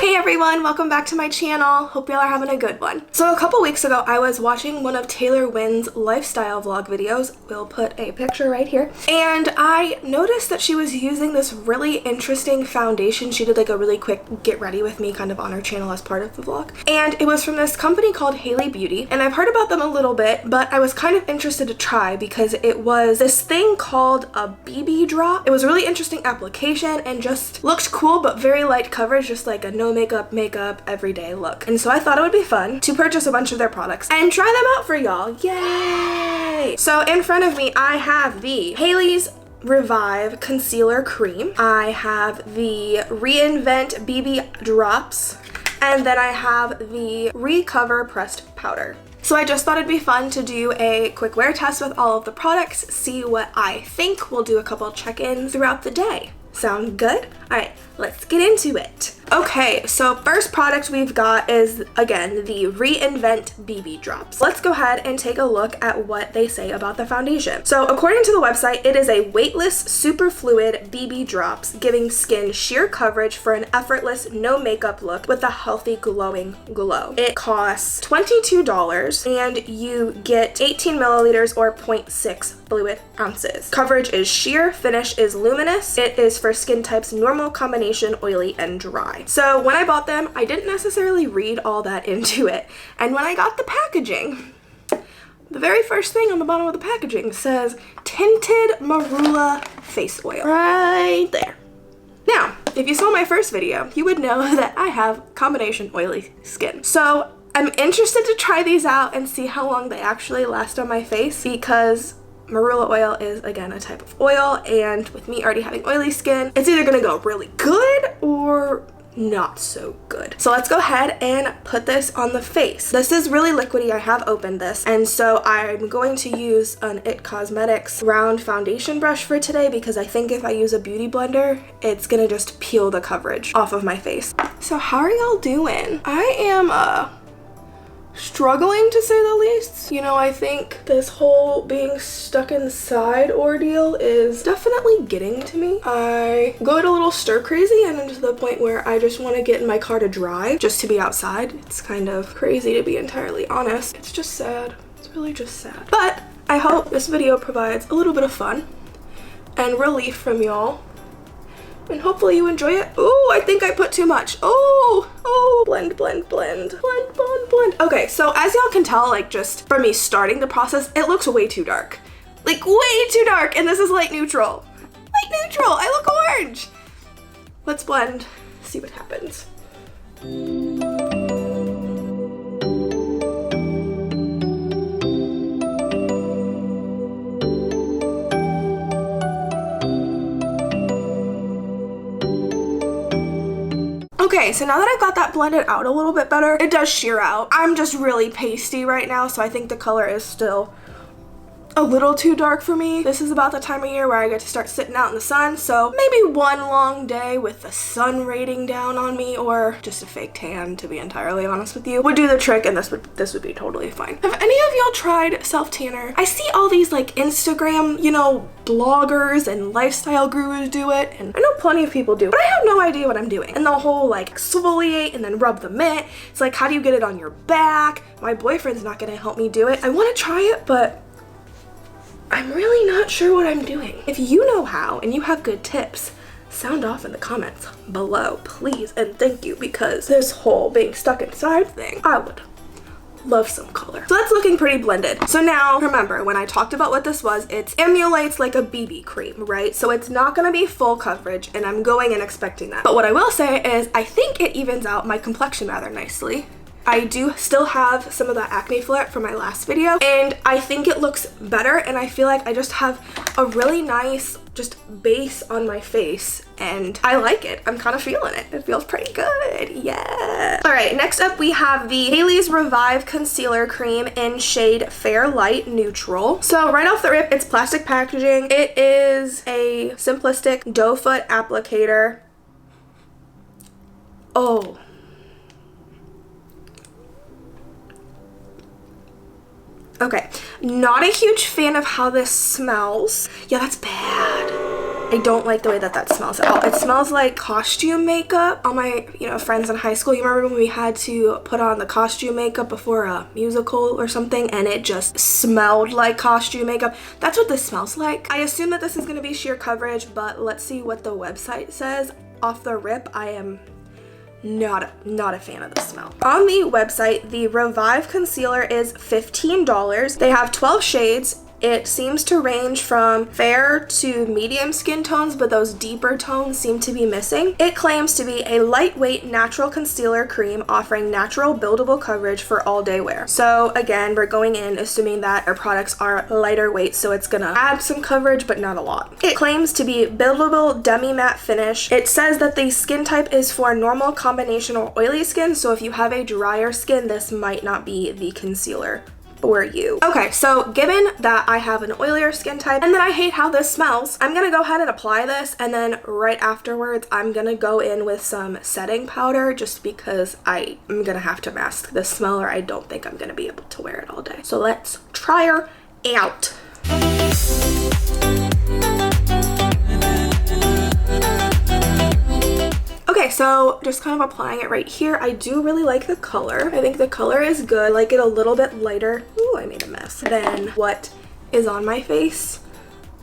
Hey everyone, welcome back to my channel. Hope y'all are having a good one. So a couple weeks ago, I was watching one of Taylor Wynn's lifestyle vlog videos. We'll put a picture right here. And I noticed that she was using this really interesting foundation. She did like a really quick get ready with me kind of on her channel as part of the vlog. And it was from this company called Hailey Beauty. And I've heard about them a little bit, but I was kind of interested to try because it was this thing called a BB drop. It was a really interesting application and just looked cool, but very light coverage, just like a no makeup everyday look. And so I thought it would be fun to purchase a bunch of their products and try them out for y'all. Yay! So in front of me I have the Hailey's Revive Concealer Cream. I have the Reinvent BB Drops, and then I have the Recover Pressed Powder. So I just thought it'd be fun to do a quick wear test with all of the products, see what I think. We'll do a couple check-ins throughout the day. Sound good? All right, let's get into it. Okay, so first product we've got is, again, the Reinvent BB Drops. Let's go ahead and take a look at what they say about the foundation. So according to the website, it is a weightless, super fluid BB drops, giving skin sheer coverage for an effortless, no makeup look with a healthy, glowing glow. It costs $22 and you get 18 milliliters or 0.6 fluid ounces. Coverage is sheer, finish is luminous. It is for skin types normal, combination, oily, and dry. So when I bought them, I didn't necessarily read all that into it. And when I got the packaging, the very first thing on the bottom of the packaging says tinted marula face oil right there. Now, if you saw my first video, you would know that I have combination oily skin. So I'm interested to try these out and see how long they actually last on my face, because marula oil is, again, a type of oil, and with me already having oily skin, it's either gonna go really good or not so good. So let's go ahead and put this on the face. This is really liquidy. I have opened this, and so I'm going to use an IT Cosmetics round foundation brush for today, because I think if I use a beauty blender, it's gonna just peel the coverage off of my face. So how are y'all doing? I am struggling, to say the least. You know, I think this whole being stuck inside ordeal is definitely getting to me. I go a little stir crazy, and I'm to the point where I just want to get in my car to drive just to be outside. It's kind of crazy, to be entirely honest. It's just sad. It's really just sad. But I hope this video provides a little bit of fun and relief from y'all. And hopefully you enjoy it. Oh, I think I put too much. Oh, blend, blend, blend, blend, blend, blend. Okay, so as y'all can tell, like just from me starting the process, it looks way too dark. Like way too dark, and this is light neutral. Light neutral, I look orange. Let's blend, see what happens. Okay, so now that I've got that blended out a little bit better, it does sheer out. I'm just really pasty right now, so I think the color is still a little too dark for me. This is about the time of year where I get to start sitting out in the sun, so maybe one long day with the sun raining down on me, or just a fake tan, to be entirely honest with you, would do the trick, and this would be totally fine. Have any of y'all tried self-tanner? I see all these like Instagram, you know, bloggers and lifestyle gurus do it, and I know plenty of people do, but I have no idea what I'm doing. And the whole like exfoliate and then rub the mitt, it's like, how do you get it on your back? My boyfriend's not gonna help me do it. I want to try it, but I'm really not sure what I'm doing. If you know how and you have good tips, sound off in the comments below, please and thank you, because this whole being stuck inside thing, I would love some color. So that's looking pretty blended. So now remember, when I talked about what this was, it emulates like a BB cream, right? So it's not gonna be full coverage, and I'm going and expecting that. But what I will say is I think it evens out my complexion rather nicely. I do still have some of that acne flare from my last video, and I think it looks better, and I feel like I just have a really nice just base on my face, and I like it. I'm kind of feeling it. It feels pretty good. Yeah. All right, next up we have the Hailey's Revive Concealer Cream in shade Fair Light Neutral. So right off the rip, it's plastic packaging. It is a simplistic doe foot applicator. Oh. Okay, not a huge fan of how this smells. Yeah, that's bad. I don't like the way that that smells at all. It smells like costume makeup. All my, friends in high school, you remember when we had to put on the costume makeup before a musical or something and it just smelled like costume makeup? That's what this smells like. I assume that this is going to be sheer coverage, but let's see what the website says. Off the rip, I am not a fan of the smell. On the website, the Revive Concealer is $15. They have 12 shades. It seems to range from fair to medium skin tones, but those deeper tones seem to be missing. It claims to be a lightweight natural concealer cream offering natural buildable coverage for all day wear. So again, we're going in assuming that our products are lighter weight, so it's gonna add some coverage, but not a lot. It claims to be buildable demi-matte finish. It says that the skin type is for normal, combination, or oily skin, so if you have a drier skin, this might not be the concealer for you. Okay, so given that I have an oilier skin type and that I hate how this smells, I'm gonna go ahead and apply this, and then right afterwards I'm gonna go in with some setting powder just because I am gonna have to mask this smell or I don't think I'm gonna be able to wear it all day. So let's try her out. Okay, so just kind of applying it right here. I do really like the color. I think the color is good. I like it a little bit lighter. Ooh, I made a mess. Than what is on my face.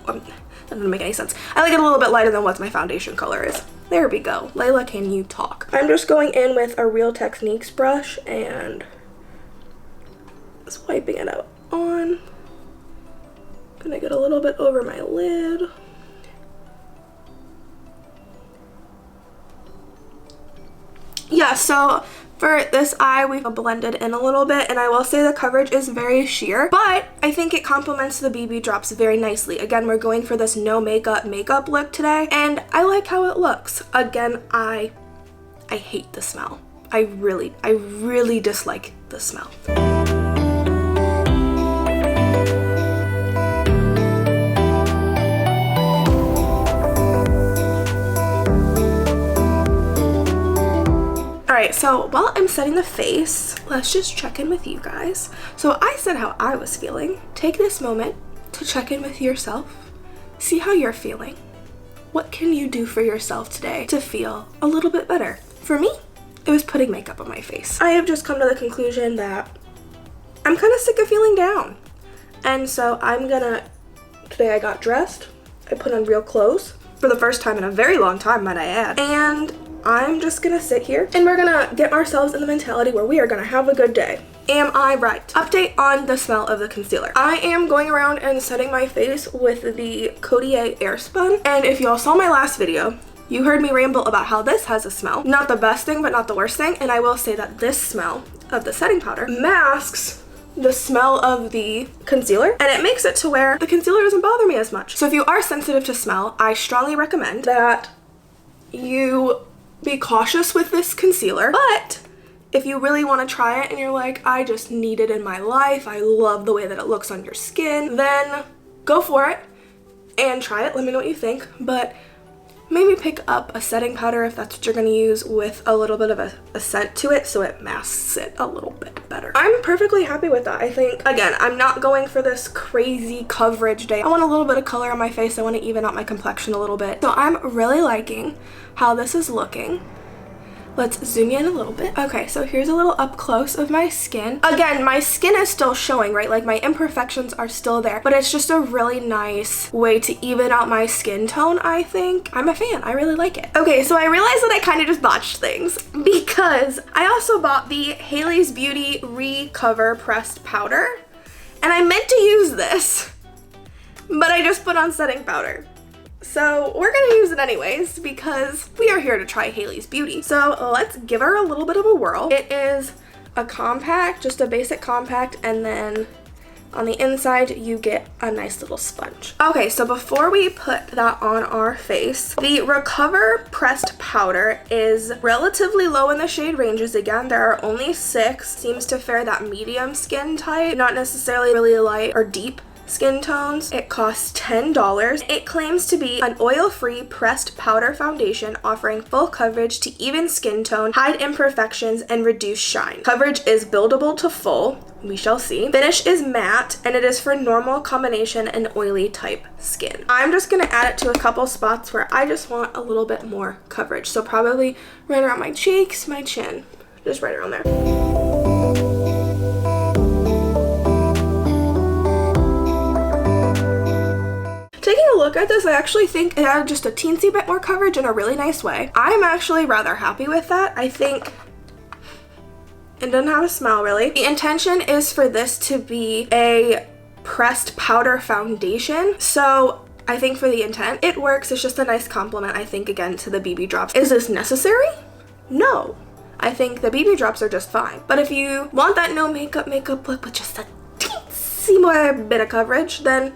That doesn't make any sense. I like it a little bit lighter than what my foundation color is. There we go. Laila, can you talk? I'm just going in with a Real Techniques brush and swiping it out on. Gonna get a little bit over my lid. Yeah, so for this eye, we've blended in a little bit, and I will say the coverage is very sheer, but I think it complements the BB drops very nicely. Again, we're going for this no makeup look today, and I like how it looks. Again, I hate the smell. I really dislike the smell. Alright, so while I'm setting the face, let's just check in with you guys. So I said how I was feeling. Take this moment to check in with yourself. See how you're feeling. What can you do for yourself today to feel a little bit better? For me, it was putting makeup on my face. I have just come to the conclusion that I'm kind of sick of feeling down. And so today I got dressed. I put on real clothes for the first time in a very long time, might I add. And I'm just gonna sit here and we're gonna get ourselves in the mentality where we are gonna have a good day. Am I right? Update on the smell of the concealer. I am going around and setting my face with the Coty Airspun, and if y'all saw my last video, you heard me ramble about how this has a smell. Not the best thing, but not the worst thing, and I will say that this smell of the setting powder masks the smell of the concealer, and it makes it to where the concealer doesn't bother me as much. So if you are sensitive to smell, I strongly recommend that you be cautious with this concealer, but if you really want to try it and you're like, I just need it in my life, I love the way that it looks on your skin, then go for it and try it. Let me know what you think, but maybe pick up a setting powder if that's what you're going to use with a little bit of a scent to it so it masks it a little bit better. I'm perfectly happy with that. I think, again, I'm not going for this crazy coverage day. I want a little bit of color on my face. I want to even out my complexion a little bit. So I'm really liking how this is looking. Let's zoom in a little bit. Okay, so here's a little up close of my skin. Again, my skin is still showing, right? Like my imperfections are still there, but it's just a really nice way to even out my skin tone, I think. I'm a fan. I really like it. Okay, so I realized that I kind of just botched things because I also bought the Hailey's Beauty Recover Pressed Powder, and I meant to use this, but I just put on setting powder. So we're gonna use it anyways because we are here to try Hailey's Beauty. So let's give her a little bit of a whirl. It is a compact, just a basic compact, and then on the inside you get a nice little sponge. Okay, so before we put that on our face, the Recover Pressed Powder is relatively low in the shade ranges. Again, there are only 6. Seems to fare that medium skin type, not necessarily really light or deep skin tones. It costs $10. It claims to be an oil-free pressed powder foundation offering full coverage to even skin tone, hide imperfections, and reduce shine. Coverage is buildable to full. We shall see. Finish is matte, and it is for normal, combination, and oily type skin. I'm just gonna add it to a couple spots where I just want a little bit more coverage. So probably right around my cheeks, my chin, just right around there. Taking a look at this, I actually think it added just a teensy bit more coverage in a really nice way. I'm actually rather happy with that. I think it doesn't have a smell really. The intention is for this to be a pressed powder foundation. So I think for the intent, it works. It's just a nice compliment, I think, again, to the BB drops. Is this necessary? No. I think the BB drops are just fine. But if you want that no makeup look with just a teensy more bit of coverage, then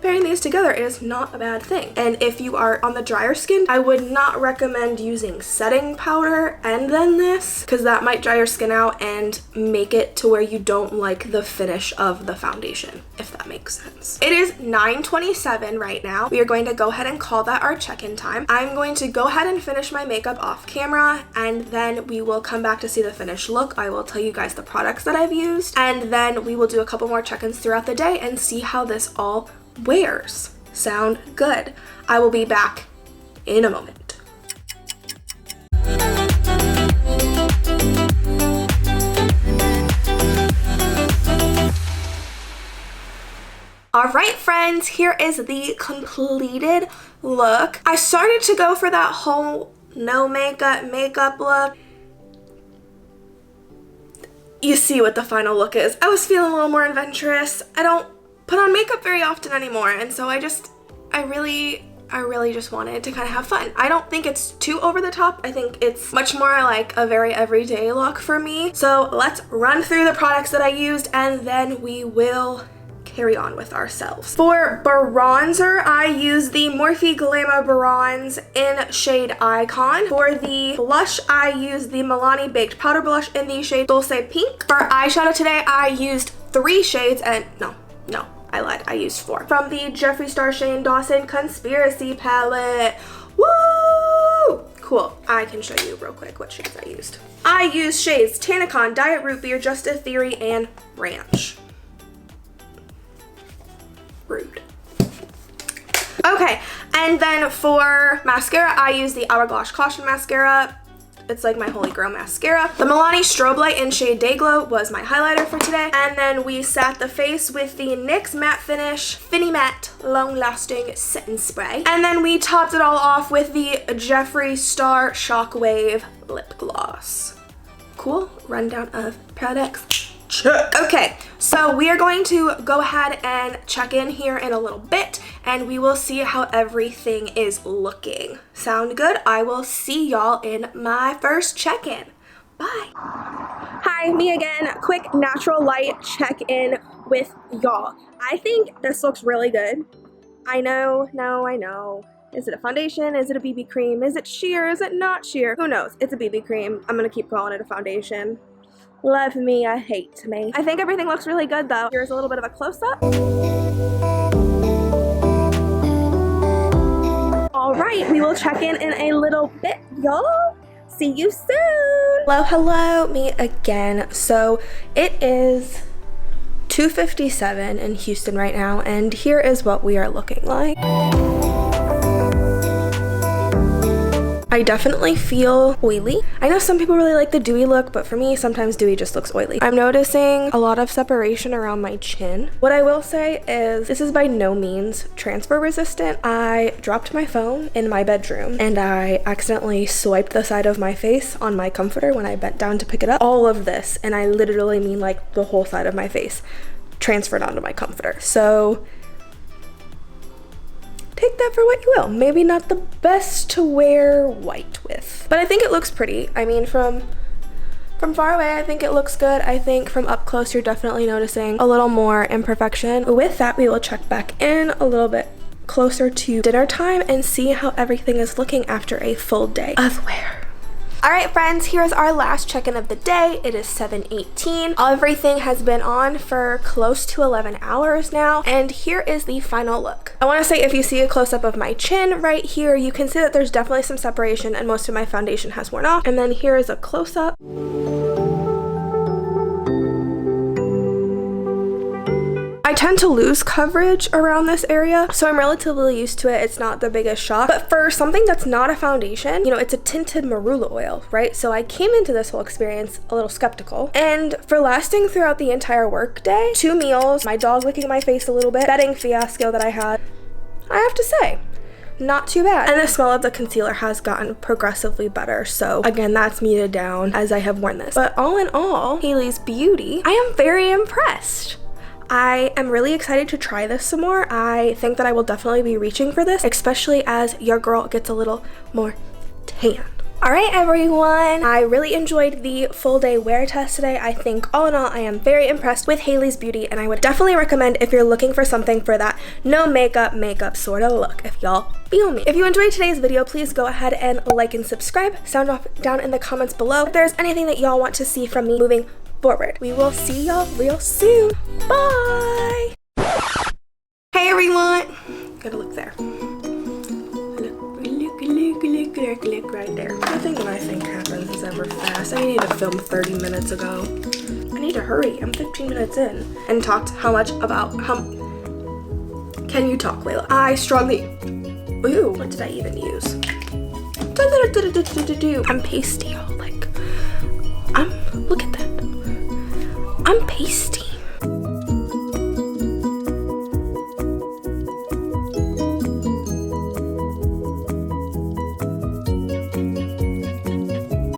pairing these together is not a bad thing. And if you are on the drier skin, I would not recommend using setting powder and then this, because that might dry your skin out and make it to where you don't like the finish of the foundation, if that makes sense. It is 9:27 right now. We are going to go ahead and call that our check-in time. I'm going to go ahead and finish my makeup off camera, and then we will come back to see the finished look. I will tell you guys the products that I've used, and then we will do a couple more check-ins throughout the day and see how this all wears. Sound good? I will be back in a moment. All right, friends, here is the completed look. I started to go for that whole no makeup look. You see what the final look is. I was feeling a little more adventurous. I don't put on makeup very often anymore, and so I really just wanted to kind of have fun. I don't think it's too over the top. I think it's much more like a very everyday look for me. So let's run through the products that I used, and then we will carry on with ourselves. For bronzer, I used the Morphe Glamabronze in shade Icon. For the blush, I used the Milani Baked Powder Blush in the shade Dolce Pink. For eyeshadow today, I used 3 shades, and no, I lied, I used 4. From the Jeffree Star Dawson Conspiracy Palette. Woo! Cool. I can show you real quick what shades I used. I used shades Tannicon, Diet Root Beer, Just a Theory, and Ranch. Rude. Okay, and then for mascara, I used the Hourglass Caution Mascara. It's like my holy grail mascara. The Milani Strobelight in shade Dayglow was my highlighter for today. And then we sat the face with the NYX Matte Finish Finny Matte Long Lasting Setting Spray. And then we topped it all off with the Jeffree Star Shockwave Lip Gloss. Cool rundown of products. Check. Okay, so we are going to go ahead and check in here in a little bit, and we will see how everything is looking. Sound good? I will see y'all in my first check-in. Bye. Hi, me again. Quick natural light check-in with y'all. I think this looks really good. I know. Is it a foundation? Is it a BB cream? Is it sheer? Is it not sheer? Who knows? It's a BB cream. I'm gonna keep calling it a foundation. Love me, I hate me. I think everything looks really good though. Here's a little bit of a close-up. All right, we will check in a little bit, y'all. See you soon. Hello, me again. So it is 2:57 in Houston right now, and here is what we are looking like. I definitely feel oily. I know some people really like the dewy look, but for me, sometimes dewy just looks oily. I'm noticing a lot of separation around my chin. What I will say is this is by no means transfer resistant. I dropped my phone in my bedroom and I accidentally swiped the side of my face on my comforter when I bent down to pick it up. All of this, and I literally mean like the whole side of my face, transferred onto my comforter. So take that for what you will. Maybe not the best to wear white with, but I think it looks pretty. I mean, from far away, I think it looks good. I think from up close, you're definitely noticing a little more imperfection. With that, we will check back in a little bit closer to dinner time and see how everything is looking after a full day of wear. Alright friends, here's our last check-in of the day. It is 7:18. Everything has been on for close to 11 hours now, and here is the final look. I want to say if you see a close-up of my chin right here, you can see that there's definitely some separation and most of my foundation has worn off. And then here is a close-up. I tend to lose coverage around this area, so I'm relatively used to it. It's not the biggest shock. But for something that's not a foundation, you know, it's a tinted marula oil, right? So I came into this whole experience a little skeptical. And for lasting throughout the entire work day, 2 meals, my dog licking my face a little bit, bedding fiasco that I had, I have to say, not too bad. And the smell of the concealer has gotten progressively better, so again, that's muted down as I have worn this. But all in all, Hailey's beauty, I am very impressed. I am really excited to try this some more. I think that I will definitely be reaching for this, especially as your girl gets a little more tan. Alright everyone, I really enjoyed the full day wear test today. I think all in all, I am very impressed with Hailey's beauty, and I would definitely recommend if you're looking for something for that no makeup sort of look, if y'all feel me. If you enjoyed today's video, please go ahead and like and subscribe. Sound off down in the comments below if there's anything that y'all want to see from me moving forward. We will see y'all real soon. Bye! Hey everyone! Gotta look there. Look right there. Nothing that I think happens is ever fast. I need to film 30 minutes ago. I need to hurry. I'm 15 minutes in. And talked how much about how... Can you talk, Laila? I strongly... Ooh, what did I even use? I'm pasty, y'all. Like, look at that. I'm pasty.